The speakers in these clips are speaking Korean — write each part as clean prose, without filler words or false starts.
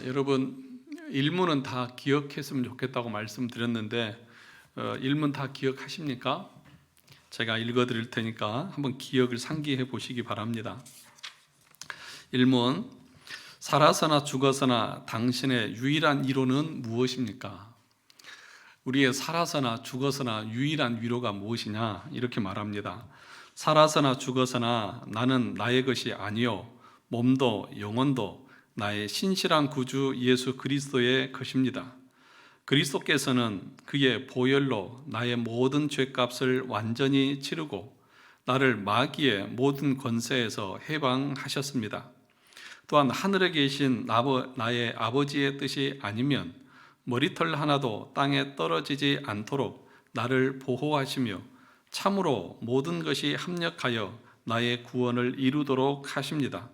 여러분 일문은 다 기억했으면 좋겠다고 말씀드렸는데 일문 다 기억하십니까? 제가 읽어드릴 테니까 한번 기억을 상기해 보시기 바랍니다. 일문, 살아서나 죽어서나 당신의 유일한 위로는 무엇입니까? 우리의 살아서나 죽어서나 유일한 위로가 무엇이냐? 이렇게 말합니다. 살아서나 죽어서나 나는 나의 것이 아니요 몸도 영혼도 나의 신실한 구주 예수 그리스도의 것입니다. 그리스도께서는 그의 보혈로 나의 모든 죄값을 완전히 치르고 나를 마귀의 모든 권세에서 해방하셨습니다. 또한 하늘에 계신 나의 아버지의 뜻이 아니면 머리털 하나도 땅에 떨어지지 않도록 나를 보호하시며 참으로 모든 것이 합력하여 나의 구원을 이루도록 하십니다.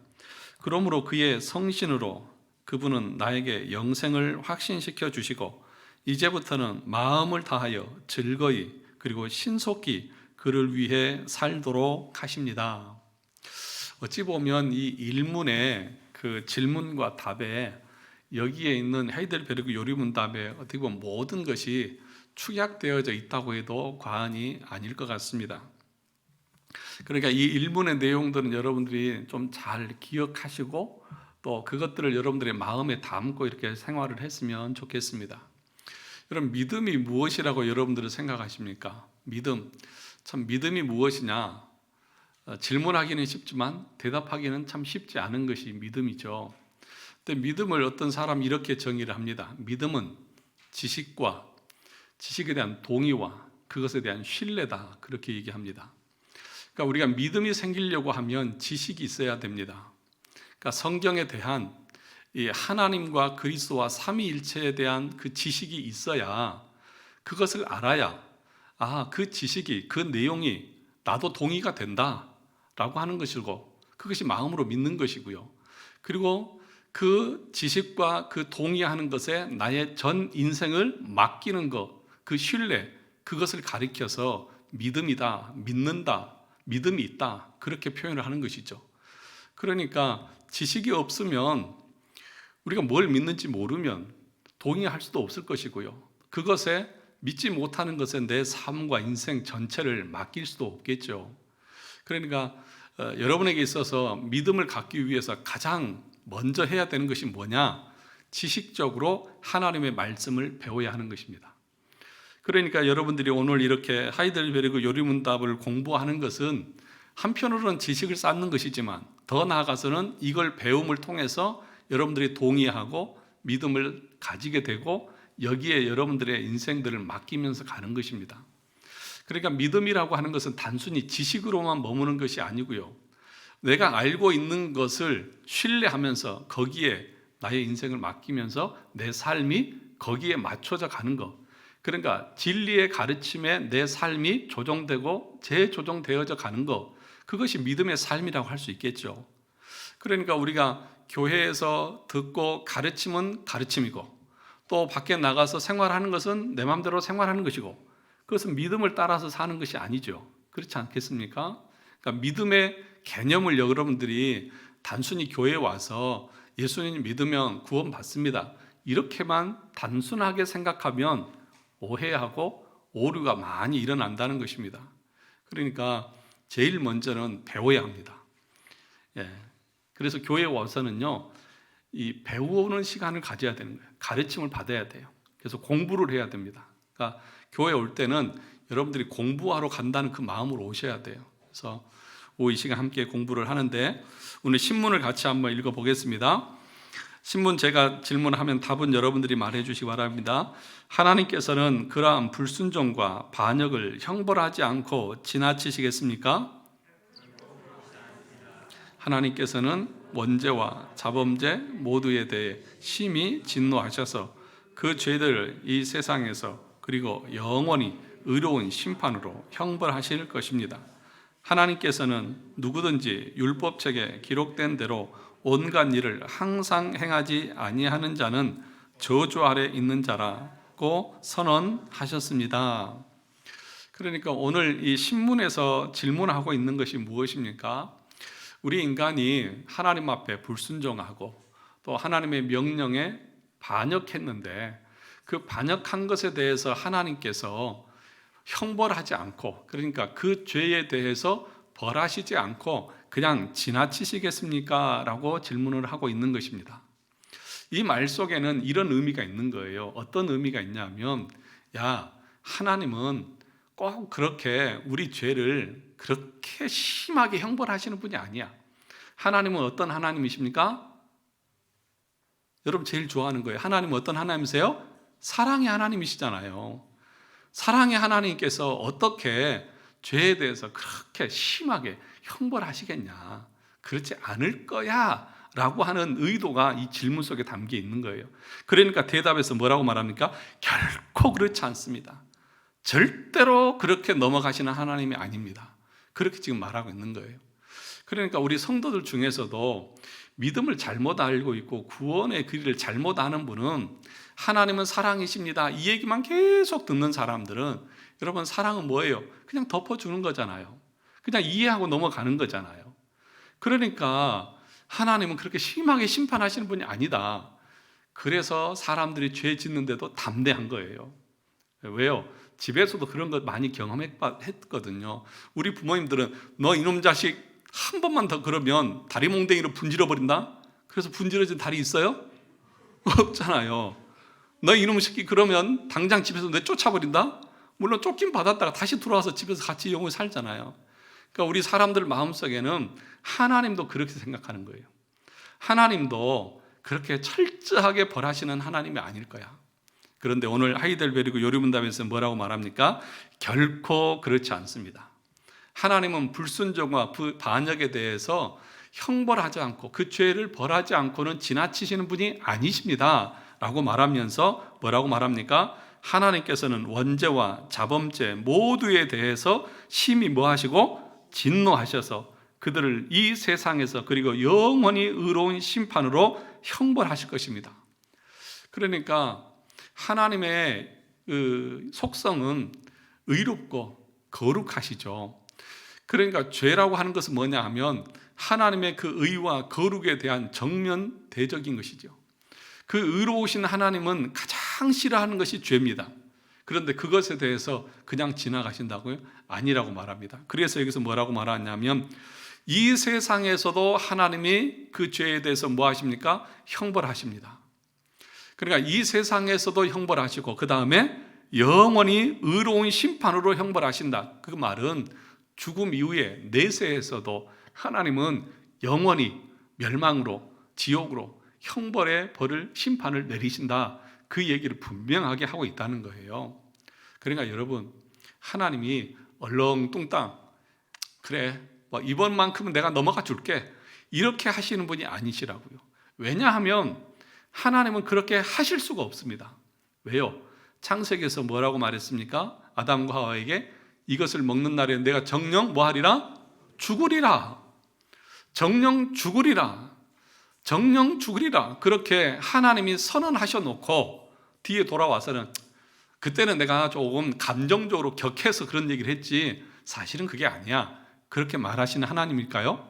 그러므로 그의 성신으로 그분은 나에게 영생을 확신시켜 주시고 이제부터는 마음을 다하여 즐거이 그리고 신속히 그를 위해 살도록 하십니다. 어찌 보면 이 일문의 그 질문과 답에 여기에 있는 하이델베르크 요리문답에 어떻게 보면 모든 것이 축약되어져 있다고 해도 과언이 아닐 것 같습니다. 그러니까 이 일문의 내용들은 여러분들이 좀 잘 기억하시고 또 그것들을 여러분들의 마음에 담고 이렇게 생활을 했으면 좋겠습니다. 여러분, 믿음이 무엇이라고 여러분들은 생각하십니까? 참 믿음이 무엇이냐? 질문하기는 쉽지만 대답하기는 참 쉽지 않은 것이 믿음이죠. 근데 믿음을 어떤 사람이 이렇게 정의를 합니다. 믿음은 지식에 대한 동의와 그것에 대한 신뢰다, 그렇게 얘기합니다. 그러니까 우리가 믿음이 생기려고 하면 지식이 있어야 됩니다. 그러니까 성경에 대한 이 하나님과 그리스도와 삼위일체에 대한 그 지식이 있어야, 그것을 알아야 그 지식이, 그 내용이 나도 동의가 된다라고 하는 것이고, 그것이 마음으로 믿는 것이고요. 그리고 그 지식과 그 동의하는 것에 나의 전 인생을 맡기는 것, 그 신뢰, 그것을 가리켜서 믿음이다, 믿는다, 믿음이 있다, 그렇게 표현을 하는 것이죠. 그러니까 지식이 없으면, 우리가 뭘 믿는지 모르면 동의할 수도 없을 것이고요. 그것에 믿지 못하는 것에 내 삶과 인생 전체를 맡길 수도 없겠죠. 그러니까 여러분에게 있어서 믿음을 갖기 위해서 가장 먼저 해야 되는 것이 뭐냐? 지식적으로 하나님의 말씀을 배워야 하는 것입니다. 그러니까 여러분들이 오늘 이렇게 하이델베르크 요리문답을 공부하는 것은 한편으로는 지식을 쌓는 것이지만 더 나아가서는 이걸 배움을 통해서 여러분들이 동의하고 믿음을 가지게 되고 여기에 여러분들의 인생들을 맡기면서 가는 것입니다. 그러니까 믿음이라고 하는 것은 단순히 지식으로만 머무는 것이 아니고요. 내가 알고 있는 것을 신뢰하면서 거기에 나의 인생을 맡기면서 내 삶이 거기에 맞춰져 가는 것. 그러니까 진리의 가르침에 내 삶이 조정되고 재조정되어져 가는 것, 그것이 믿음의 삶이라고 할 수 있겠죠. 그러니까 우리가 교회에서 듣고 가르침은 가르침이고 또 밖에 나가서 생활하는 것은 내 마음대로 생활하는 것이고, 그것은 믿음을 따라서 사는 것이 아니죠. 그렇지 않겠습니까? 그러니까 믿음의 개념을 여러분들이 단순히 교회에 와서 예수님 믿으면 구원받습니다, 이렇게만 단순하게 생각하면 오해하고 오류가 많이 일어난다는 것입니다. 그러니까 제일 먼저는 배워야 합니다. 그래서 교회에 와서는요, 이 배우는 시간을 가져야 되는 거예요. 가르침을 받아야 돼요. 그래서 공부를 해야 됩니다. 그러니까 교회에 올 때는 여러분들이 공부하러 간다는 그 마음으로 오셔야 돼요. 그래서 이 시간 함께 공부를 하는데 오늘 신문을 같이 한번 읽어보겠습니다. 신문 제가 질문하면 답은 여러분들이 말해 주시기 바랍니다. 하나님께서는 그러한 불순종과 반역을 형벌하지 않고 지나치시겠습니까? 하나님께서는 원죄와 자범죄 모두에 대해 심히 진노하셔서 그 죄들을 이 세상에서 그리고 영원히 의로운 심판으로 형벌하실 것입니다. 하나님께서는 누구든지 율법책에 기록된 대로 온갖 일을 항상 행하지 아니하는 자는 저주 아래 있는 자라고 선언하셨습니다. 그러니까 오늘 이 신문에서 질문하고 있는 것이 무엇입니까? 우리 인간이 하나님 앞에 불순종하고 또 하나님의 명령에 반역했는데 그 반역한 것에 대해서 하나님께서 형벌하지 않고, 그러니까 그 죄에 대해서 벌하시지 않고 그냥 지나치시겠습니까? 라고 질문을 하고 있는 것입니다. 이 말 속에는 이런 의미가 있는 거예요. 어떤 의미가 있냐면, 야, 하나님은 꼭 그렇게 우리 죄를 그렇게 심하게 형벌하시는 분이 아니야. 하나님은 어떤 하나님이십니까? 여러분 제일 좋아하는 거예요. 하나님은 어떤 하나님이세요? 사랑의 하나님이시잖아요. 사랑의 하나님께서 어떻게 죄에 대해서 그렇게 심하게 형벌하시겠냐? 그렇지 않을 거야 라고 하는 의도가 이 질문 속에 담겨 있는 거예요. 그러니까 대답에서 뭐라고 말합니까? 결코 그렇지 않습니다. 절대로 그렇게 넘어가시는 하나님이 아닙니다. 그렇게 지금 말하고 있는 거예요. 그러니까 우리 성도들 중에서도 믿음을 잘못 알고 있고 구원의 길을 잘못 아는 분은 하나님은 사랑이십니다, 이 얘기만 계속 듣는 사람들은, 여러분 사랑은 뭐예요? 그냥 덮어주는 거잖아요. 그냥 이해하고 넘어가는 거잖아요. 그러니까 하나님은 그렇게 심하게 심판하시는 분이 아니다. 그래서 사람들이 죄 짓는데도 담대한 거예요. 왜요? 집에서도 그런 거 많이 경험했거든요. 우리 부모님들은 너 이놈 자식 한 번만 더 그러면 다리 몽댕이로 분질러 버린다? 그래서 분질러진 다리 있어요? 없잖아요. 너 이놈 새끼 그러면 당장 집에서 내 쫓아버린다? 물론 쫓긴 받았다가 다시 들어와서 집에서 같이 영원히 살잖아요. 그러니까 우리 사람들 마음속에는 하나님도 그렇게 생각하는 거예요. 하나님도 그렇게 철저하게 벌하시는 하나님이 아닐 거야. 그런데 오늘 하이델베르그 요리문답에서 뭐라고 말합니까? 결코 그렇지 않습니다. 하나님은 불순종과 반역에 대해서 형벌하지 않고 그 죄를 벌하지 않고는 지나치시는 분이 아니십니다 라고 말하면서 뭐라고 말합니까? 하나님께서는 원죄와 자범죄 모두에 대해서 심히 뭐하시고 진노하셔서 그들을 이 세상에서 그리고 영원히 의로운 심판으로 형벌하실 것입니다. 그러니까 하나님의 그 속성은 의롭고 거룩하시죠. 그러니까 죄라고 하는 것은 뭐냐 하면 하나님의 그 의와 거룩에 대한 정면대적인 것이죠. 그 의로우신 하나님은 가장 싫어하는 것이 죄입니다. 그런데 그것에 대해서 그냥 지나가신다고요? 아니라고 말합니다. 그래서 여기서 뭐라고 말하냐면 이 세상에서도 하나님이 그 죄에 대해서 뭐 하십니까? 형벌하십니다. 그러니까 이 세상에서도 형벌하시고 그 다음에 영원히 의로운 심판으로 형벌하신다. 그 말은 죽음 이후에 내세에서도 하나님은 영원히 멸망으로 지옥으로 형벌의 벌을 심판을 내리신다. 그 얘기를 분명하게 하고 있다는 거예요. 그러니까 여러분 하나님이 얼렁뚱땅 그래 뭐 이번만큼은 내가 넘어가 줄게 이렇게 하시는 분이 아니시라고요. 왜냐하면 하나님은 그렇게 하실 수가 없습니다. 왜요? 창세기에서 뭐라고 말했습니까? 아담과 하와에게 이것을 먹는 날에 내가 정녕 뭐하리라? 죽으리라. 정녕 죽으리라. 정녕 죽으리라. 그렇게 하나님이 선언하셔 놓고 뒤에 돌아와서는 그때는 내가 조금 감정적으로 격해서 그런 얘기를 했지 사실은 그게 아니야. 그렇게 말하시는 하나님일까요?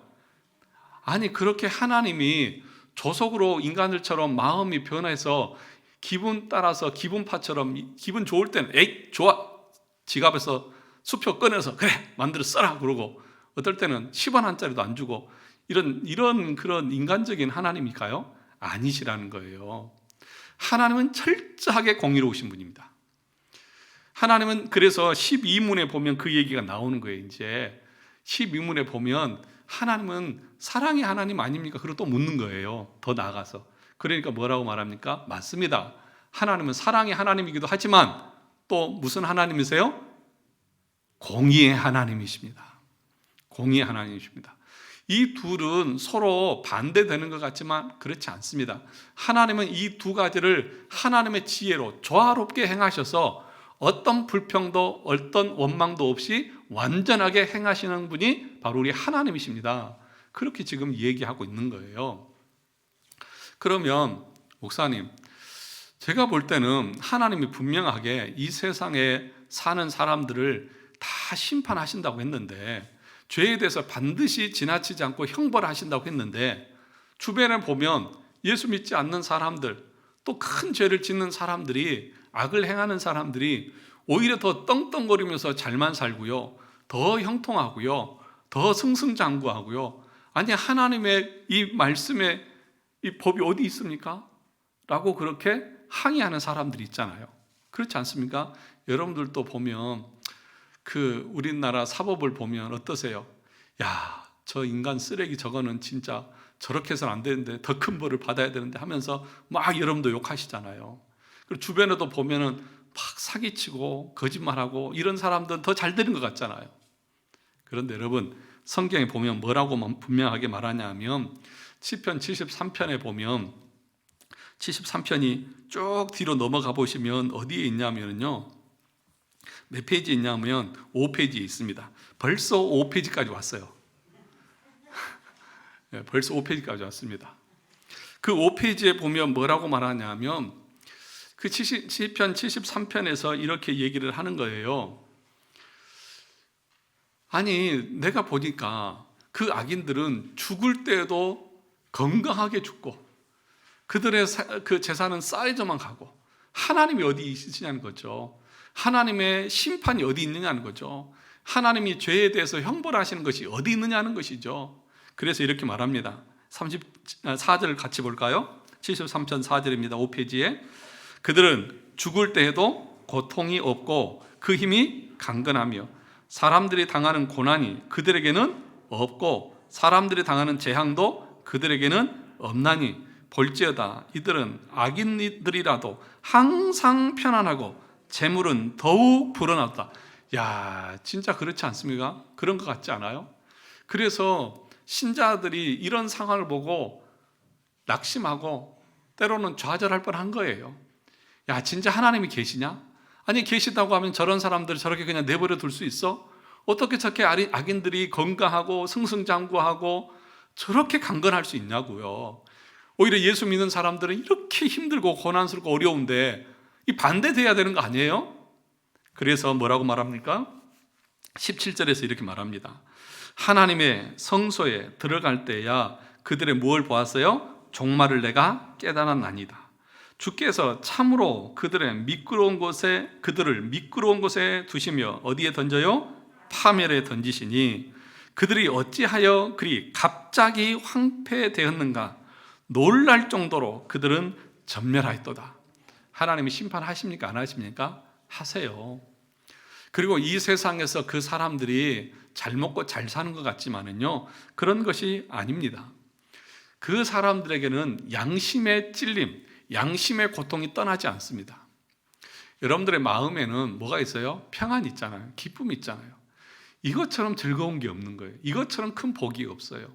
아니 그렇게 하나님이 조속으로 인간들처럼 마음이 변해서 기분 따라서 기분파처럼 기분 좋을 때는 에이 좋아 지갑에서 수표 꺼내서 그래 만들어 써라 그러고 어떨 때는 10원 한 짜리도 안 주고 이런 그런 인간적인 하나님일까요? 아니시라는 거예요. 하나님은 철저하게 공의로우신 분입니다. 하나님은 그래서 12문에 보면 그 얘기가 나오는 거예요. 이제 12문에 보면 하나님은 사랑의 하나님 아닙니까? 그리고 또 묻는 거예요. 더 나아가서. 그러니까 뭐라고 말합니까? 맞습니다. 하나님은 사랑의 하나님이기도 하지만 또 무슨 하나님이세요? 공의의 하나님이십니다. 공의의 하나님이십니다. 이 둘은 서로 반대되는 것 같지만 그렇지 않습니다. 하나님은 이 두 가지를 하나님의 지혜로 조화롭게 행하셔서 어떤 불평도 어떤 원망도 없이 완전하게 행하시는 분이 바로 우리 하나님이십니다. 그렇게 지금 얘기하고 있는 거예요. 그러면 목사님, 제가 볼 때는 하나님이 분명하게 이 세상에 사는 사람들을 다 심판하신다고 했는데 죄에 대해서 반드시 지나치지 않고 형벌하신다고 했는데 주변에 보면 예수 믿지 않는 사람들, 또 큰 죄를 짓는 사람들이, 악을 행하는 사람들이 오히려 더 떵떵거리면서 잘만 살고요, 더 형통하고요, 더 승승장구하고요. 아니, 하나님의 이 말씀에 이 법이 어디 있습니까? 라고 그렇게 항의하는 사람들이 있잖아요. 그렇지 않습니까? 여러분들도 보면 우리나라 사법을 보면 어떠세요? 야, 저 인간 쓰레기 저거는 진짜 저렇게 해서는 안 되는데 더 큰 벌을 받아야 되는데 하면서 막 여러분도 욕하시잖아요. 그리고 주변에도 보면은 막 사기치고 거짓말하고 이런 사람들은 더 잘 되는 것 같잖아요. 그런데 여러분, 성경에 보면 뭐라고 분명하게 말하냐면 시편 73편에 보면 73편이 쭉 뒤로 넘어가 보시면 어디에 있냐면요, 몇 페이지에 있냐면 5페이지에 있습니다. 벌써 5페이지까지 왔어요. 벌써 5페이지까지 왔습니다. 그 5페이지에 보면 뭐라고 말하냐면 그 시편 73편에서 이렇게 얘기를 하는 거예요. 아니, 내가 보니까 그 악인들은 죽을 때도 건강하게 죽고 그들의 그 재산은 쌓여져만 가고 하나님이 어디 있으시냐는 거죠. 하나님의 심판이 어디 있느냐는 거죠. 하나님이 죄에 대해서 형벌하시는 것이 어디 있느냐는 것이죠. 그래서 이렇게 말합니다. 34절 같이 볼까요? 73편 4절입니다. 5페이지에 그들은 죽을 때에도 고통이 없고 그 힘이 강건하며 사람들이 당하는 고난이 그들에게는 없고 사람들이 당하는 재앙도 그들에게는 없나니 볼지어다 이들은 악인들이라도 항상 편안하고 재물은 더욱 불어났다. 야, 진짜 그렇지 않습니까? 그런 것 같지 않아요? 그래서 신자들이 이런 상황을 보고 낙심하고 때로는 좌절할 뻔한 거예요. 야, 진짜 하나님이 계시냐? 아니, 계시다고 하면 저런 사람들을 저렇게 그냥 내버려 둘 수 있어? 어떻게 저렇게 악인들이 건강하고 승승장구하고 저렇게 강건할 수 있냐고요. 오히려 예수 믿는 사람들은 이렇게 힘들고 고난스럽고 어려운데 이 반대돼야 되는 거 아니에요? 그래서 뭐라고 말합니까? 17절에서 이렇게 말합니다. 하나님의 성소에 들어갈 때야 그들의 무엇을 보았어요? 종말을 내가 깨달았나이다. 주께서 참으로 그들을 미끄러운 곳에 두시며 어디에 던져요? 파멸에 던지시니 그들이 어찌하여 그리 갑자기 황폐되었는가? 놀랄 정도로 그들은 전멸하였도다. 하나님이 심판하십니까? 안 하십니까? 하세요. 그리고 이 세상에서 그 사람들이 잘 먹고 잘 사는 것 같지만은요, 그런 것이 아닙니다. 그 사람들에게는 양심의 찔림, 양심의 고통이 떠나지 않습니다. 여러분들의 마음에는 뭐가 있어요? 평안이 있잖아요. 기쁨이 있잖아요. 이것처럼 즐거운 게 없는 거예요. 이것처럼 큰 복이 없어요.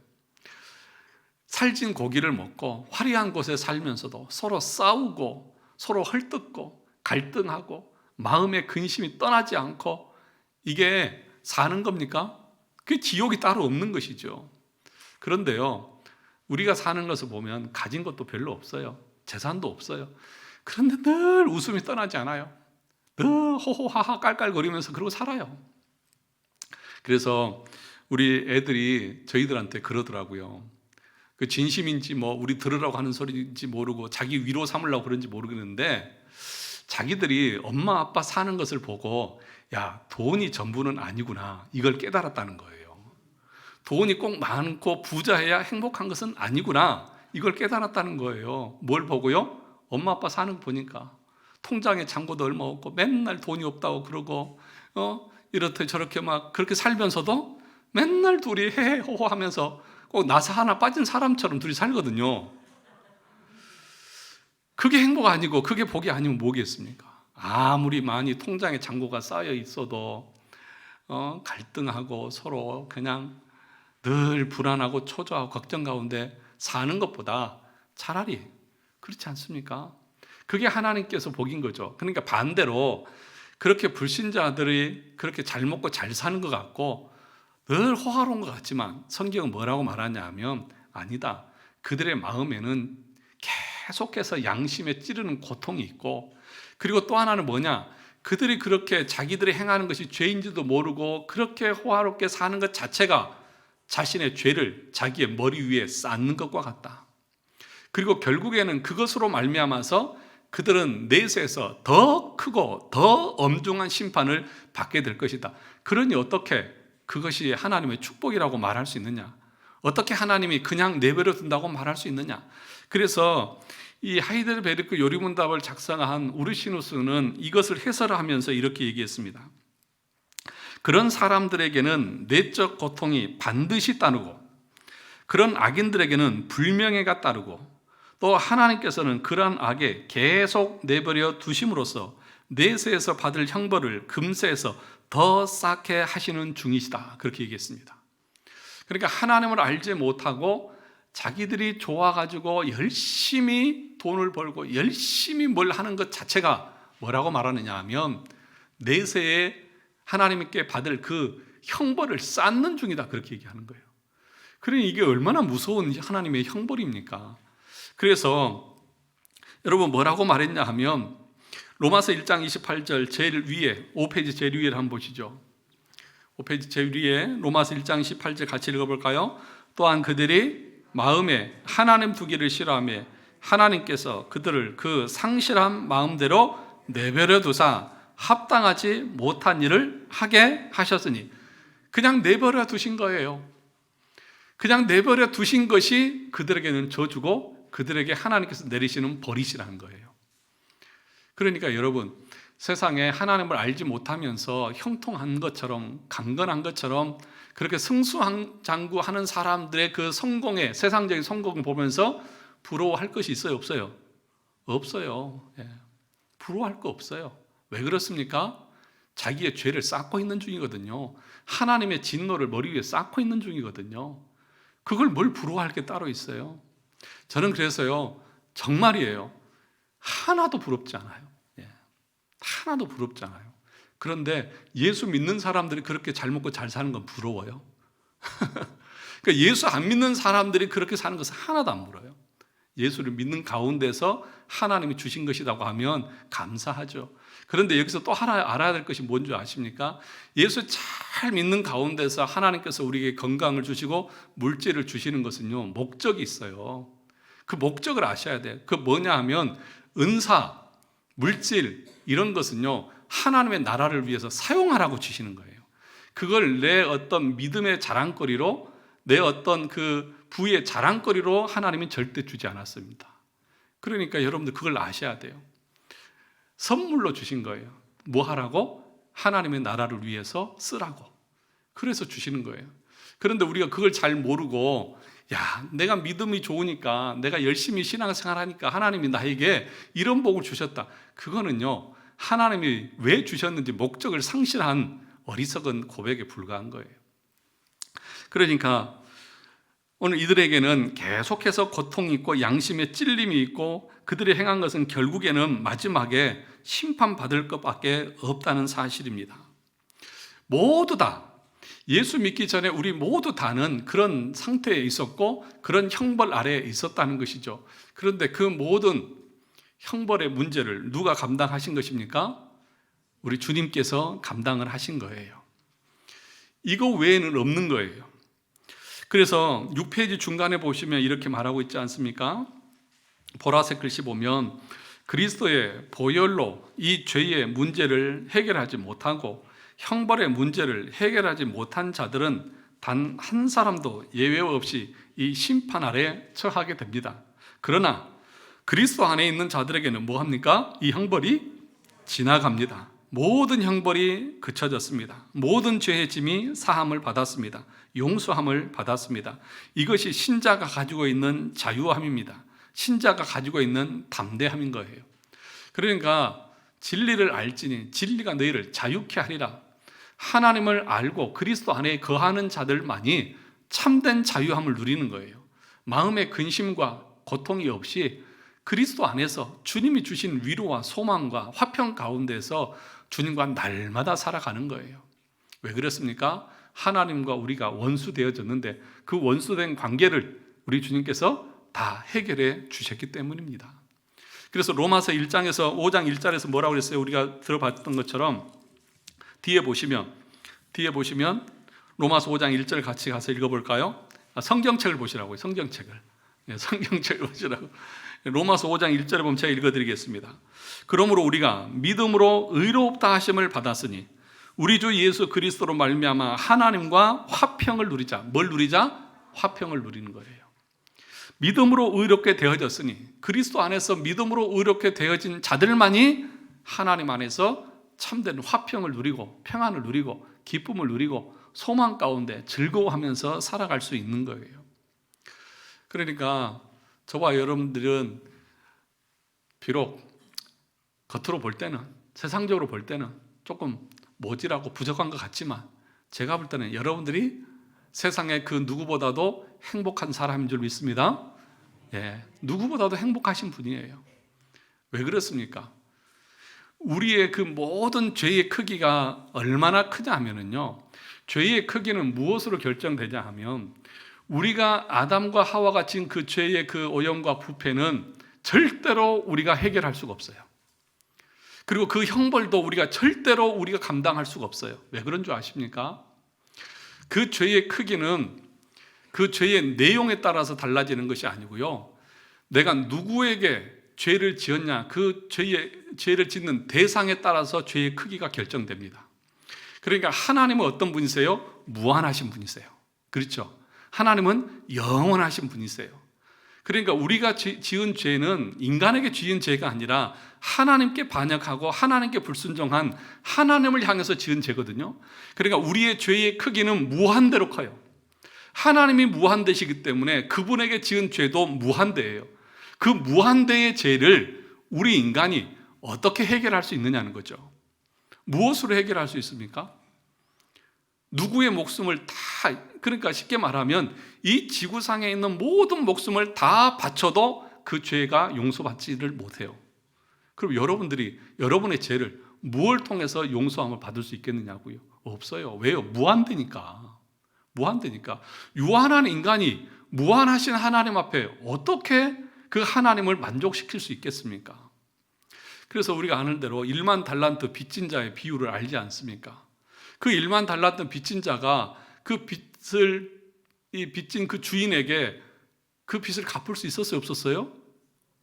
살진 고기를 먹고 화려한 곳에 살면서도 서로 싸우고 서로 헐뜯고 갈등하고 마음의 근심이 떠나지 않고 이게 사는 겁니까? 그게 지옥이 따로 없는 것이죠. 그런데요, 우리가 사는 것을 보면 가진 것도 별로 없어요. 재산도 없어요. 그런데 늘 웃음이 떠나지 않아요. 늘 호호하하 깔깔거리면서 그러고 살아요. 그래서 우리 애들이 저희들한테 그러더라고요. 그 진심인지 뭐 우리 들으라고 하는 소리인지 모르고 자기 위로 삼으려고 그런지 모르겠는데 자기들이 엄마 아빠 사는 것을 보고 야, 돈이 전부는 아니구나 이걸 깨달았다는 거예요. 돈이 꼭 많고 부자해야 행복한 것은 아니구나 이걸 깨달았다는 거예요. 뭘 보고요? 엄마 아빠 사는 거 보니까 통장에 잔고도 얼마 없고 맨날 돈이 없다고 그러고 이렇게 저렇게 막 그렇게 살면서도 맨날 둘이 헤헤호호 하면서 꼭 나사 하나 빠진 사람처럼 둘이 살거든요. 그게 행복 아니고 그게 복이 아니면 뭐겠습니까? 아무리 많이 통장에 잔고가 쌓여 있어도 갈등하고 서로 그냥 늘 불안하고 초조하고 걱정 가운데 사는 것보다 차라리 그렇지 않습니까? 그게 하나님께서 복인 거죠. 그러니까 반대로 그렇게 불신자들이 그렇게 잘 먹고 잘 사는 것 같고 늘 호화로운 것 같지만 성경은 뭐라고 말하냐 하면 아니다. 그들의 마음에는 계속해서 양심에 찌르는 고통이 있고 그리고 또 하나는 뭐냐? 그들이 그렇게 자기들이 행하는 것이 죄인지도 모르고 그렇게 호화롭게 사는 것 자체가 자신의 죄를 자기의 머리 위에 쌓는 것과 같다. 그리고 결국에는 그것으로 말미암아서 그들은 내세에서 더 크고 더 엄중한 심판을 받게 될 것이다. 그러니 어떻게 그것이 하나님의 축복이라고 말할 수 있느냐? 어떻게 하나님이 그냥 내버려 둔다고 말할 수 있느냐? 그래서 이 하이델베르크 요리문답을 작성한 우르시누스는 이것을 해설하면서 이렇게 얘기했습니다. 그런 사람들에게는 내적 고통이 반드시 따르고, 그런 악인들에게는 불명예가 따르고, 또 하나님께서는 그러한 악에 계속 내버려 두심으로써 내세에서 받을 형벌을 금세에서 더 쌓게 하시는 중이시다. 그렇게 얘기했습니다. 그러니까 하나님을 알지 못하고 자기들이 좋아가지고 열심히 돈을 벌고 열심히 뭘 하는 것 자체가 뭐라고 말하느냐 하면 내세에 하나님께 받을 그 형벌을 쌓는 중이다. 그렇게 얘기하는 거예요. 그러니 이게 얼마나 무서운 하나님의 형벌입니까? 그래서 여러분 뭐라고 말했냐 하면 로마서 1장 28절 제일 위에 5페이지 제일 위를 한번 보시죠. 5페이지 제일 위에 로마서 1장 28절 같이 읽어볼까요? 또한 그들이 마음에 하나님 두기를 싫어하며 하나님께서 그들을 그 상실한 마음대로 내버려 두사 합당하지 못한 일을 하게 하셨으니, 그냥 내버려 두신 거예요. 그냥 내버려 두신 것이 그들에게는 저주고 그들에게 하나님께서 내리시는 벌이시라는 거예요. 그러니까 여러분, 세상에 하나님을 알지 못하면서 형통한 것처럼 강건한 것처럼 그렇게 승수장구하는 사람들의 그 성공에, 세상적인 성공을 보면서 부러워할 것이 있어요, 없어요? 없어요. 예. 부러워할 거 없어요. 왜 그렇습니까? 자기의 죄를 쌓고 있는 중이거든요. 하나님의 진노를 머리 위에 쌓고 있는 중이거든요. 그걸 뭘 부러워할 게 따로 있어요? 저는 그래서요, 정말이에요, 하나도 부럽지 않아요. 예. 하나도 부럽지 않아요. 그런데 예수 믿는 사람들이 그렇게 잘 먹고 잘 사는 건 부러워요. 그러니까 예수 안 믿는 사람들이 그렇게 사는 것은 하나도 안 부러워요. 예수를 믿는 가운데서 하나님이 주신 것이라고 하면 감사하죠. 그런데 여기서 또 하나 알아야 될 것이 뭔지 아십니까? 예수 잘 믿는 가운데서 하나님께서 우리에게 건강을 주시고 물질을 주시는 것은요, 목적이 있어요. 그 목적을 아셔야 돼요. 그 뭐냐 하면 은사, 물질 이런 것은요, 하나님의 나라를 위해서 사용하라고 주시는 거예요. 그걸 내 어떤 믿음의 자랑거리로, 내 어떤 그 부의 자랑거리로 하나님은 절대 주지 않았습니다. 그러니까 여러분들 그걸 아셔야 돼요. 선물로 주신 거예요. 뭐 하라고? 하나님의 나라를 위해서 쓰라고. 그래서 주시는 거예요. 그런데 우리가 그걸 잘 모르고, 야, 내가 믿음이 좋으니까, 내가 열심히 신앙생활 하니까 하나님이 나에게 이런 복을 주셨다. 그거는요, 하나님이 왜 주셨는지 목적을 상실한 어리석은 고백에 불과한 거예요. 그러니까 오늘 이들에게는 계속해서 고통이 있고 양심의 찔림이 있고 그들이 행한 것은 결국에는 마지막에 심판받을 것밖에 없다는 사실입니다. 모두 다 예수 믿기 전에 우리 모두 다는 그런 상태에 있었고 그런 형벌 아래에 있었다는 것이죠. 그런데 그 모든 형벌의 문제를 누가 감당하신 것입니까? 우리 주님께서 감당을 하신 거예요. 이거 외에는 없는 거예요. 그래서 6페이지 중간에 보시면 이렇게 말하고 있지 않습니까? 보라색 글씨 보면 그리스도의 보혈로 이 죄의 문제를 해결하지 못하고 형벌의 문제를 해결하지 못한 자들은 단 한 사람도 예외 없이 이 심판 아래 처하게 됩니다. 그러나 그리스도 안에 있는 자들에게는 뭐합니까? 이 형벌이 지나갑니다. 모든 형벌이 그쳐졌습니다. 모든 죄의 짐이 사함을 받았습니다. 용서함을 받았습니다. 이것이 신자가 가지고 있는 자유함입니다. 신자가 가지고 있는 담대함인 거예요. 그러니까 진리를 알지니 진리가 너희를 자유케 하리라. 하나님을 알고 그리스도 안에 거하는 자들만이 참된 자유함을 누리는 거예요. 마음의 근심과 고통이 없이 그리스도 안에서 주님이 주신 위로와 소망과 화평 가운데서 주님과 날마다 살아가는 거예요. 왜 그렇습니까? 하나님과 우리가 원수되어졌는데 그 원수된 관계를 우리 주님께서 다 해결해 주셨기 때문입니다. 그래서 로마서 1장에서 5장 1절에서 뭐라고 그랬어요? 우리가 들어봤던 것처럼 뒤에 보시면 로마서 5장 1절 같이 가서 읽어볼까요? 성경책을 보시라고요. 성경책을. 성경책 보시라고. 로마서 5장 1절에 보면 제가 읽어드리겠습니다. 그러므로 우리가 믿음으로 의롭다 하심을 받았으니 우리 주 예수 그리스도로 말미암아 하나님과 화평을 누리자. 뭘 누리자? 화평을 누리는 거예요. 믿음으로 의롭게 되어졌으니 그리스도 안에서 믿음으로 의롭게 되어진 자들만이 하나님 안에서 참된 화평을 누리고 평안을 누리고 기쁨을 누리고 소망 가운데 즐거워하면서 살아갈 수 있는 거예요. 그러니까 저와 여러분들은 비록 겉으로 볼 때는, 세상적으로 볼 때는 조금 모질하고 부족한 것 같지만 제가 볼 때는 여러분들이 세상의 그 누구보다도 행복한 사람인 줄 믿습니다. 누구보다도 행복하신 분이에요. 왜 그렇습니까? 우리의 그 모든 죄의 크기가 얼마나 크냐면요, 죄의 크기는 무엇으로 결정되냐 하면 우리가 아담과 하와가 지은 그 죄의 그 오염과 부패는 절대로 우리가 해결할 수가 없어요. 그리고 그 형벌도 우리가 절대로 감당할 수가 없어요. 왜 그런 줄 아십니까? 그 죄의 크기는 그 죄의 내용에 따라서 달라지는 것이 아니고요, 내가 누구에게 죄를 지었냐, 그 죄를 짓는 대상에 따라서 죄의 크기가 결정됩니다. 그러니까 하나님은 어떤 분이세요? 무한하신 분이세요. 그렇죠? 하나님은 영원하신 분이세요. 그러니까 우리가 지은 죄는 인간에게 지은 죄가 아니라 하나님께 반역하고 하나님께 불순종한 하나님을 향해서 지은 죄거든요. 그러니까 우리의 죄의 크기는 무한대로 커요. 하나님이 무한대시기 때문에 그분에게 지은 죄도 무한대예요. 그 무한대의 죄를 우리 인간이 어떻게 해결할 수 있느냐는 거죠. 무엇으로 해결할 수 있습니까? 누구의 목숨을 다, 그러니까 쉽게 말하면 이 지구상에 있는 모든 목숨을 다 바쳐도 그 죄가 용서받지를 못해요. 그럼 여러분들이 여러분의 죄를 무엇을 통해서 용서함을 받을 수 있겠느냐고요? 없어요. 왜요? 무한대니까. 유한한 인간이 무한하신 하나님 앞에 어떻게 그 하나님을 만족시킬 수 있겠습니까? 그래서 우리가 아는 대로 1만 달란트 빚진 자의 비유를 알지 않습니까? 그 1만 달란트 빚진 자가 그 빚진 그 주인에게 그 빚을 갚을 수 있었어요? 없었어요?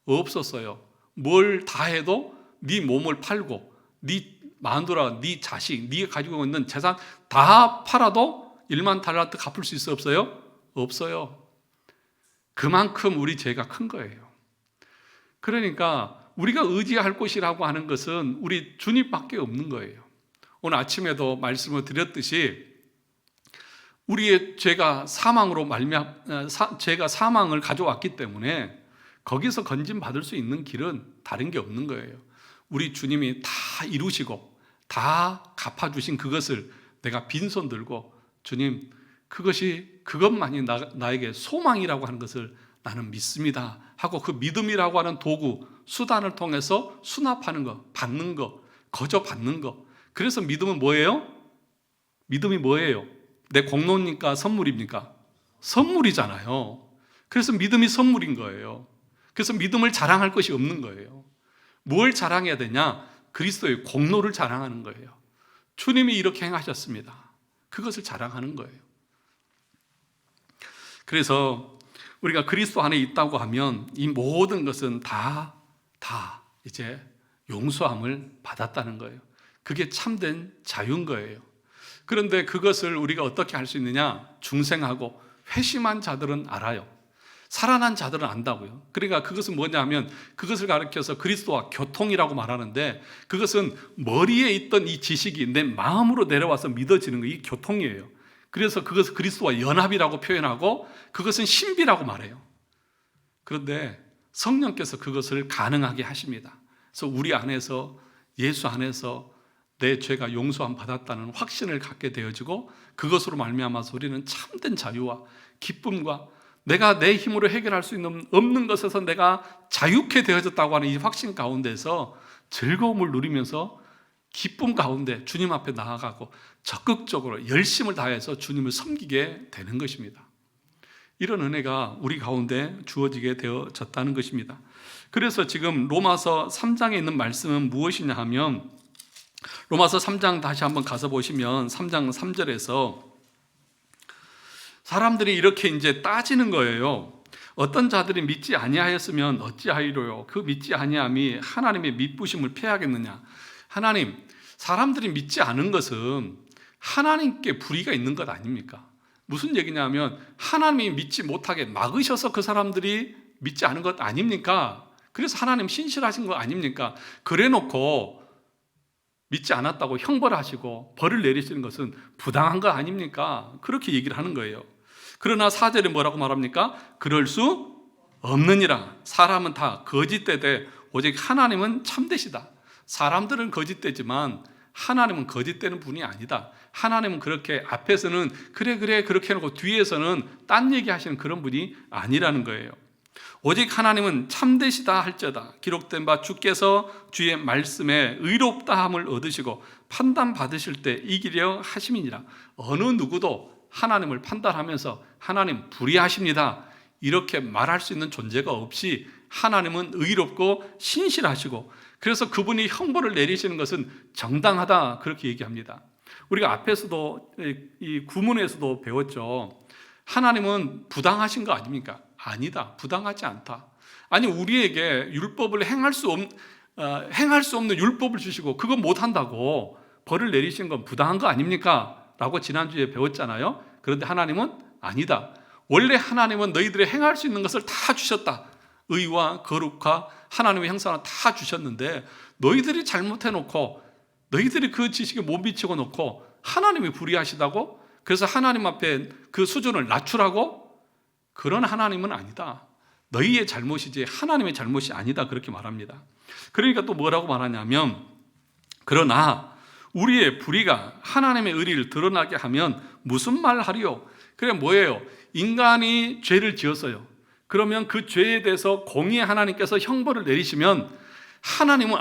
없었어요. 뭘 다 해도 네 몸을 팔고 네 마누라, 네 자식, 네가 가지고 있는 재산 다 팔아도 1만 달란트 갚을 수 있어요? 없어요? 없어요. 그만큼 우리 죄가 큰 거예요. 그러니까 우리가 의지할 곳이라고 하는 것은 우리 주님밖에 없는 거예요. 오늘 아침에도 말씀을 드렸듯이 우리의 죄가 죄가 사망을 가져왔기 때문에 거기서 건진받을 수 있는 길은 다른 게 없는 거예요. 우리 주님이 다 이루시고 다 갚아주신 그것을 내가 빈손 들고 주님, 그것만이 나에게 소망이라고 하는 것을 나는 믿습니다 하고 그 믿음이라고 하는 도구, 수단을 통해서 수납하는 거, 받는 거, 거저 받는 거. 그래서 믿음은 뭐예요? 믿음이 뭐예요? 내 공로입니까? 선물입니까? 선물이잖아요. 그래서 믿음이 선물인 거예요. 그래서 믿음을 자랑할 것이 없는 거예요. 뭘 자랑해야 되냐? 그리스도의 공로를 자랑하는 거예요. 주님이 이렇게 행하셨습니다. 그것을 자랑하는 거예요. 그래서 우리가 그리스도 안에 있다고 하면 이 모든 것은 다 이제 용서함을 받았다는 거예요. 그게 참된 자유인 거예요. 그런데 그것을 우리가 어떻게 할 수 있느냐? 중생하고 회심한 자들은 알아요. 살아난 자들은 안다고요. 그러니까 그것은 뭐냐면 그것을 가리켜서 그리스도와 교통이라고 말하는데 그것은 머리에 있던 이 지식이 내 마음으로 내려와서 믿어지는 거, 이 교통이에요. 그래서 그것을 그리스도와 연합이라고 표현하고 그것은 신비라고 말해요. 그런데 성령께서 그것을 가능하게 하십니다. 그래서 우리 안에서, 예수 안에서 내 죄가 용서함 받았다는 확신을 갖게 되어지고 그것으로 말미암아서 우리는 참된 자유와 기쁨과 내가 내 힘으로 해결할 수 있는 없는 것에서 내가 자유케 되어졌다고 하는 이 확신 가운데서 즐거움을 누리면서 기쁨 가운데 주님 앞에 나아가고 적극적으로 열심을 다해서 주님을 섬기게 되는 것입니다. 이런 은혜가 우리 가운데 주어지게 되어졌다는 것입니다. 그래서 지금 로마서 3장에 있는 말씀은 무엇이냐 하면 로마서 3장 다시 한번 가서 보시면 3장 3절에서 사람들이 이렇게 이제 따지는 거예요. 어떤 자들이 믿지 아니하였으면 어찌하리로요? 그 믿지 아니함이 하나님의 미쁘심을 패하겠느냐? 하나님, 사람들이 믿지 않은 것은 하나님께 불의가 있는 것 아닙니까? 무슨 얘기냐면 하나님이 믿지 못하게 막으셔서 그 사람들이 믿지 않은 것 아닙니까? 그래서 하나님 신실하신 거 아닙니까? 그래놓고 믿지 않았다고 형벌을 하시고 벌을 내리시는 것은 부당한 거 아닙니까? 그렇게 얘기를 하는 거예요. 그러나 4절에 뭐라고 말합니까? 그럴 수 없느니라. 사람은 다 거짓되되 오직 하나님은 참되시다. 사람들은 거짓되지만 하나님은 거짓되는 분이 아니다. 하나님은 그렇게 앞에서는 그래 그렇게 해놓고 뒤에서는 딴 얘기하시는 그런 분이 아니라는 거예요. 오직 하나님은 참되시다 할지어다. 기록된 바 주께서 주의 말씀에 의롭다함을 얻으시고 판단받으실 때 이기려 하심이니라. 어느 누구도 하나님을 판단하면서 하나님 불의하십니다 이렇게 말할 수 있는 존재가 없이 하나님은 의롭고 신실하시고 그래서 그분이 형벌을 내리시는 것은 정당하다 그렇게 얘기합니다. 우리가 앞에서도 이 구문에서도 배웠죠. 하나님은 부당하신 거 아닙니까? 아니다. 부당하지 않다. 아니 우리에게 율법을 행할 수 없는 율법을 주시고 그거 못한다고 벌을 내리신 건 부당한 거 아닙니까? 라고 지난주에 배웠잖아요. 그런데 하나님은 아니다. 원래 하나님은 너희들이 행할 수 있는 것을 다 주셨다. 의와 거룩과 하나님의 형상을 다 주셨는데 너희들이 잘못해놓고 너희들이 그 지식에 못 미치고 놓고 하나님이 불의하시다고 그래서 하나님 앞에 그 수준을 낮추라고? 그런 하나님은 아니다. 너희의 잘못이지 하나님의 잘못이 아니다 그렇게 말합니다. 그러니까 또 뭐라고 말하냐면 그러나 우리의 불의가 하나님의 의리를 드러나게 하면 무슨 말 하리요? 그게 뭐예요? 인간이 죄를 지었어요. 그러면 그 죄에 대해서 공의의 하나님께서 형벌을 내리시면 하나님은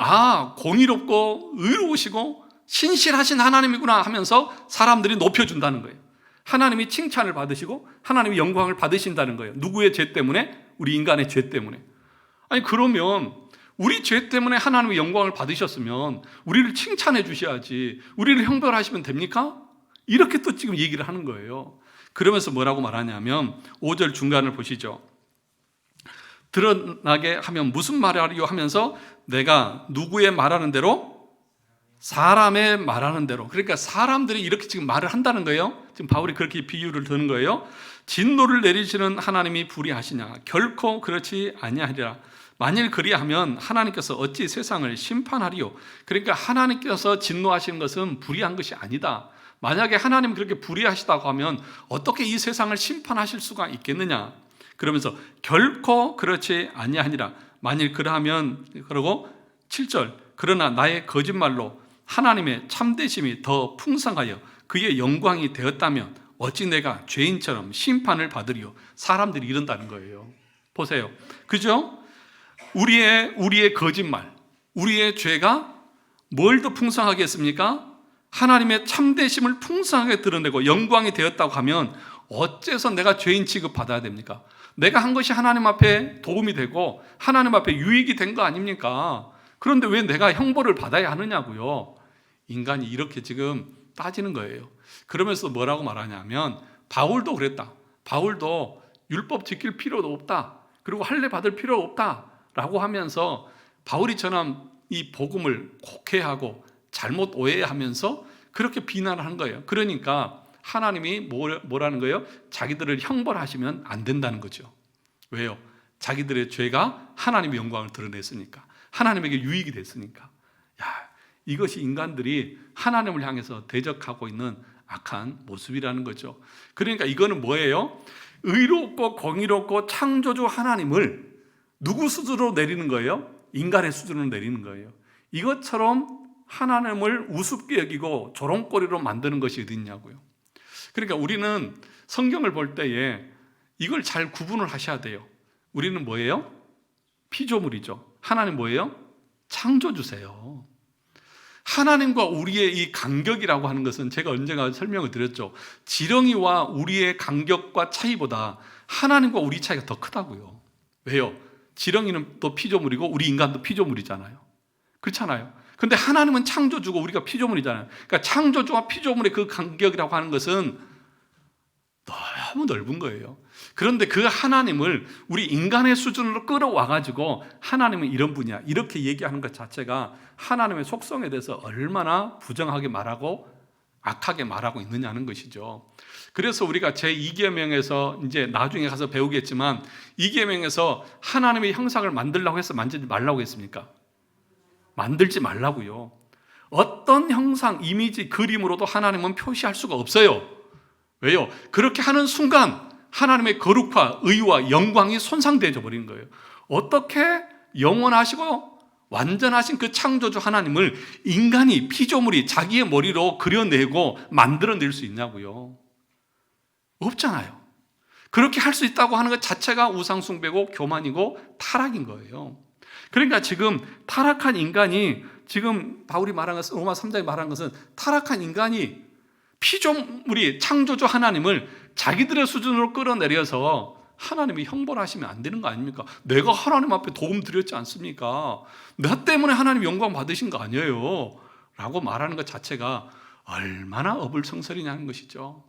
공의롭고 의로우시고 신실하신 하나님이구나 하면서 사람들이 높여준다는 거예요. 하나님이 칭찬을 받으시고 하나님이 영광을 받으신다는 거예요. 누구의 죄 때문에? 우리 인간의 죄 때문에. 아니 그러면 우리 죄 때문에 하나님의 영광을 받으셨으면 우리를 칭찬해 주셔야지 우리를 형벌하시면 됩니까? 이렇게 또 지금 얘기를 하는 거예요. 그러면서 뭐라고 말하냐면 5절 중간을 보시죠. 드러나게 하면 무슨 말을 하리요 하면서 내가 누구의 말하는 대로 사람의 말하는 대로 그러니까 사람들이 이렇게 지금 말을 한다는 거예요. 지금 바울이 그렇게 비유를 드는 거예요. 진노를 내리시는 하나님이 불의하시냐? 결코 그렇지 아니하리라. 만일 그리하면 하나님께서 어찌 세상을 심판하리요? 그러니까 하나님께서 진노하시는 것은 불의한 것이 아니다. 만약에 하나님 그렇게 불의하시다고 하면 어떻게 이 세상을 심판하실 수가 있겠느냐? 그러면서 결코 그렇지 아니하니라. 만일 그러하면 그러고 7절 그러나 나의 거짓말로 하나님의 참되심이 더 풍성하여 그의 영광이 되었다면 어찌 내가 죄인처럼 심판을 받으리요? 사람들이 이런다는 거예요. 보세요. 그죠? 우리의 거짓말, 우리의 죄가 뭘 더 풍성하게 했습니까? 하나님의 참되심을 풍성하게 드러내고 영광이 되었다고 하면 어째서 내가 죄인 취급받아야 됩니까? 내가 한 것이 하나님 앞에 도움이 되고 하나님 앞에 유익이 된 거 아닙니까? 그런데 왜 내가 형벌을 받아야 하느냐고요? 인간이 이렇게 지금 따지는 거예요. 그러면서 뭐라고 말하냐면 바울도 그랬다. 바울도 율법 지킬 필요도 없다. 그리고 할례 받을 필요 없다라고 하면서 바울이처럼 이 복음을 곡해하고 잘못 오해하면서 그렇게 비난하는 거예요. 그러니까 하나님이 뭐라는 거예요? 자기들을 형벌하시면 안 된다는 거죠. 왜요? 자기들의 죄가 하나님의 영광을 드러냈으니까. 하나님에게 유익이 됐으니까. 이것이 인간들이 하나님을 향해서 대적하고 있는 악한 모습이라는 거죠. 그러니까 이거는 뭐예요? 의롭고 공의롭고 창조주 하나님을 누구 수준으로 내리는 거예요? 인간의 수준으로 내리는 거예요. 이것처럼 하나님을 우습게 여기고 조롱거리로 만드는 것이 어디 있냐고요. 그러니까 우리는 성경을 볼 때에 이걸 잘 구분을 하셔야 돼요. 우리는 뭐예요? 피조물이죠. 하나님 뭐예요? 창조주세요. 하나님과 우리의 이 간격이라고 하는 것은 제가 언젠가 설명을 드렸죠. 지렁이와 우리의 간격과 차이보다 하나님과 우리 차이가 더 크다고요. 왜요? 지렁이는 또 피조물이고 우리 인간도 피조물이잖아요. 그렇잖아요. 근데 하나님은 창조주고 우리가 피조물이잖아요. 그러니까 창조주와 피조물의 그 간격이라고 하는 것은 너무 넓은 거예요. 그런데 그 하나님을 우리 인간의 수준으로 끌어와가지고 하나님은 이런 분이야 이렇게 얘기하는 것 자체가 하나님의 속성에 대해서 얼마나 부정하게 말하고 악하게 말하고 있느냐는 것이죠. 그래서 우리가 제2계명에서 이제 나중에 가서 배우겠지만 2계명에서 하나님의 형상을 만들라고 해서 만들지 말라고 했습니까? 만들지 말라고요. 어떤 형상, 이미지, 그림으로도 하나님은 표시할 수가 없어요. 왜요? 그렇게 하는 순간 하나님의 거룩과 의와 영광이 손상되어 버린 거예요. 어떻게 영원하시고 완전하신 그 창조주 하나님을 인간이 피조물이 자기의 머리로 그려내고 만들어낼 수 있냐고요. 없잖아요. 그렇게 할 수 있다고 하는 것 자체가 우상숭배고 교만이고 타락인 거예요. 그러니까 지금 타락한 인간이 지금 바울이 말한 것은 로마 3장에 말한 것은 타락한 인간이 피조물이 창조주 하나님을 자기들의 수준으로 끌어내려서 하나님이 형벌하시면 안 되는 거 아닙니까? 내가 하나님 앞에 도움 드렸지 않습니까? 나 때문에 하나님 영광 받으신 거 아니에요 라고 말하는 것 자체가 얼마나 어불성설이냐는 것이죠.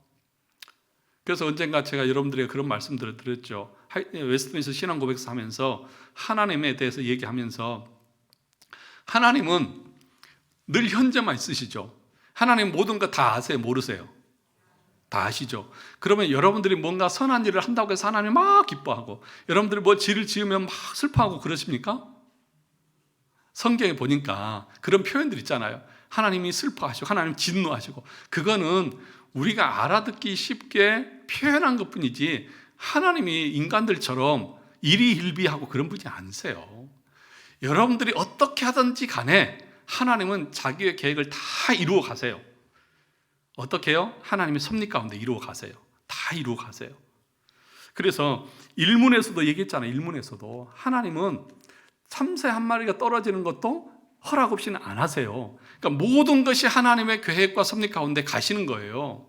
그래서 언젠가 제가 여러분들에게 그런 말씀들을 드렸죠. 웨스트민스터 신앙고백서 하면서 하나님에 대해서 얘기하면서 하나님은 늘 현재만 있으시죠. 하나님 모든 거 다 아세요? 모르세요? 다 아시죠? 그러면 여러분들이 뭔가 선한 일을 한다고 해서 하나님 막 기뻐하고 여러분들이 뭐 죄를 지으면 막 슬퍼하고 그러십니까? 성경에 보니까 그런 표현들 있잖아요. 하나님이 슬퍼하시고 하나님 진노하시고 그거는 우리가 알아듣기 쉽게 표현한 것뿐이지 하나님이 인간들처럼 일희일비하고 그런 분이 아니세요. 여러분들이 어떻게 하든지 간에 하나님은 자기의 계획을 다 이루어 가세요. 어떻게 해요? 하나님의 섭리 가운데 이루어 가세요. 다 이루어 가세요. 그래서 일문에서도 얘기했잖아요. 일문에서도 하나님은 참새 한 마리가 떨어지는 것도 허락 없이는 안 하세요. 그러니까 모든 것이 하나님의 계획과 섭리 가운데 가시는 거예요.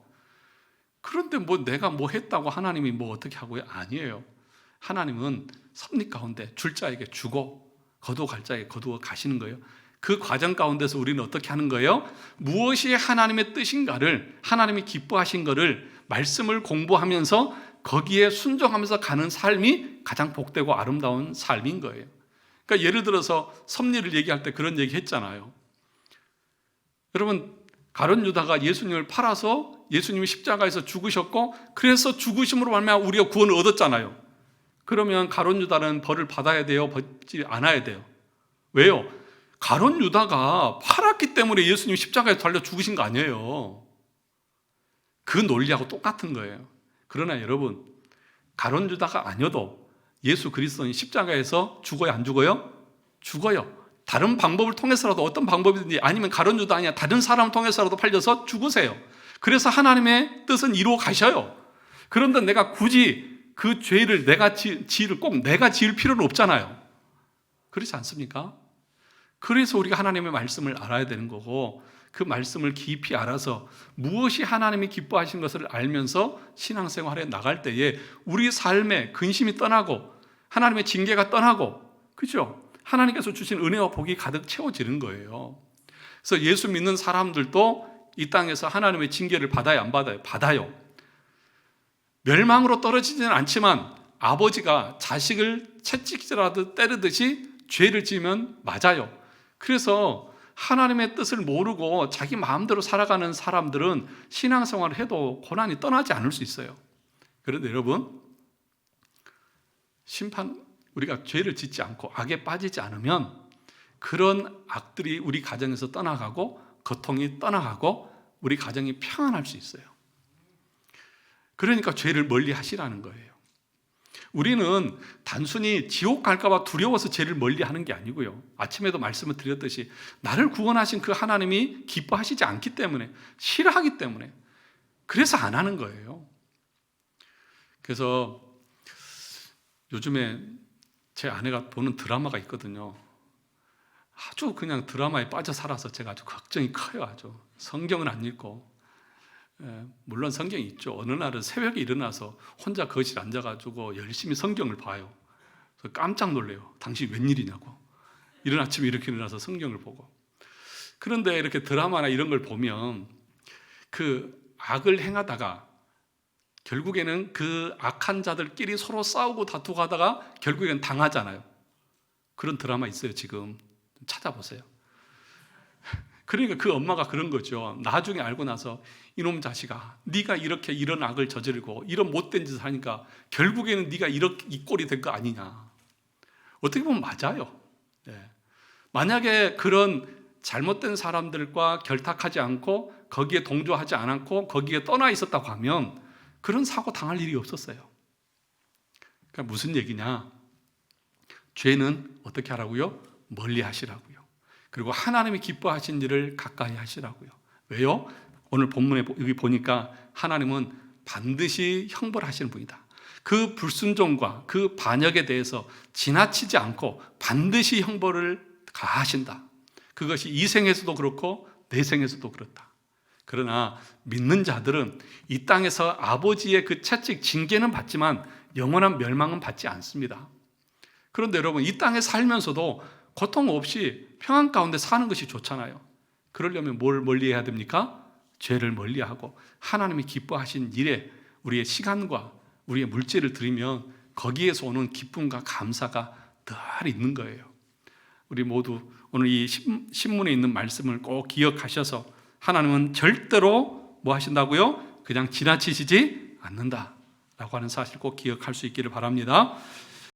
그런데 뭐 내가 뭐 했다고 하나님이 뭐 어떻게 하고요? 아니에요. 하나님은 섭리 가운데 줄 자에게 주고 거두어 갈 자에게 거두어 가시는 거예요. 그 과정 가운데서 우리는 어떻게 하는 거예요? 무엇이 하나님의 뜻인가를, 하나님이 기뻐하신 거를 말씀을 공부하면서 거기에 순종하면서 가는 삶이 가장 복되고 아름다운 삶인 거예요. 그러니까 예를 들어서 섭리를 얘기할 때 그런 얘기 했잖아요. 여러분, 가룟 유다가 예수님을 팔아서 예수님이 십자가에서 죽으셨고 그래서 죽으심으로 말미암아 우리가 구원을 얻었잖아요. 그러면 가룟 유다는 벌을 받아야 돼요? 받지 않아야 돼요? 왜요? 가룟 유다가 팔았기 때문에 예수님 십자가에 달려 죽으신 거 아니에요. 그 논리하고 똑같은 거예요. 그러나 여러분, 가룟 유다가 아니어도 예수 그리스도는 십자가에서 죽어요, 안 죽어요? 죽어요. 다른 방법을 통해서라도 어떤 방법이든지 아니면 가룟 유다 아니야 다른 사람을 통해서라도 팔려서 죽으세요. 그래서 하나님의 뜻은 이루어 가셔요. 그런데 내가 굳이 그 죄를 내가 지을 꼭 내가 지을 필요는 없잖아요. 그렇지 않습니까? 그래서 우리가 하나님의 말씀을 알아야 되는 거고 그 말씀을 깊이 알아서 무엇이 하나님이 기뻐하신 것을 알면서 신앙생활에 나갈 때에 우리 삶에 근심이 떠나고 하나님의 징계가 떠나고 그죠? 하나님께서 주신 은혜와 복이 가득 채워지는 거예요. 그래서 예수 믿는 사람들도 이 땅에서 하나님의 징계를 받아요, 안 받아요? 받아요. 멸망으로 떨어지지는 않지만 아버지가 자식을 채찍질하듯 때리듯이 죄를 지으면 맞아요. 그래서 하나님의 뜻을 모르고 자기 마음대로 살아가는 사람들은 신앙생활을 해도 고난이 떠나지 않을 수 있어요. 그런데 여러분, 우리가 죄를 짓지 않고 악에 빠지지 않으면 그런 악들이 우리 가정에서 떠나가고 고통이 떠나가고 우리 가정이 평안할 수 있어요. 그러니까 죄를 멀리 하시라는 거예요. 우리는 단순히 지옥 갈까 봐 두려워서 죄를 멀리 하는 게 아니고요. 아침에도 말씀을 드렸듯이 나를 구원하신 그 하나님이 기뻐하시지 않기 때문에 싫어하기 때문에 그래서 안 하는 거예요. 그래서 요즘에 제 아내가 보는 드라마가 있거든요. 아주 그냥 드라마에 빠져 살아서 제가 아주 걱정이 커요. 아주 성경은 안 읽고 물론 성경이 있죠. 어느 날은 새벽에 일어나서 혼자 거실에 앉아가지고 열심히 성경을 봐요. 그래서 깜짝 놀래요. 당신 웬일이냐고. 이른 아침에 이렇게 일어나서 성경을 보고. 그런데 이렇게 드라마나 이런 걸 보면 그 악을 행하다가 결국에는 그 악한 자들끼리 서로 싸우고 다투고 하다가 결국에는 당하잖아요. 그런 드라마 있어요. 지금 찾아보세요. 그러니까 그 엄마가 그런 거죠. 나중에 알고 나서 이놈 자식아, 네가 이렇게 이런 악을 저지르고 이런 못된 짓을 하니까 결국에는 네가 이렇게 이 꼴이 된 거 아니냐. 어떻게 보면 맞아요. 네. 만약에 그런 잘못된 사람들과 결탁하지 않고 거기에 동조하지 않았고 거기에 떠나 있었다고 하면 그런 사고 당할 일이 없었어요. 그러니까 무슨 얘기냐? 죄는 어떻게 하라고요? 멀리 하시라고요. 그리고 하나님이 기뻐하신 일을 가까이 하시라고요. 왜요? 오늘 본문에 여기 보니까 하나님은 반드시 형벌하시는 분이다. 그 불순종과 그 반역에 대해서 지나치지 않고 반드시 형벌을 가하신다. 그것이 이 생에서도 그렇고 내 생에서도 그렇다. 그러나 믿는 자들은 이 땅에서 아버지의 그 채찍 징계는 받지만 영원한 멸망은 받지 않습니다. 그런데 여러분, 이 땅에 살면서도 고통 없이 평안 가운데 사는 것이 좋잖아요. 그러려면 뭘 멀리해야 됩니까? 죄를 멀리하고 하나님이 기뻐하신 일에 우리의 시간과 우리의 물질을 드리면 거기에서 오는 기쁨과 감사가 늘 있는 거예요. 우리 모두 오늘 이 신문에 있는 말씀을 꼭 기억하셔서 하나님은 절대로 뭐 하신다고요? 그냥 지나치시지 않는다라고 하는 사실 꼭 기억할 수 있기를 바랍니다.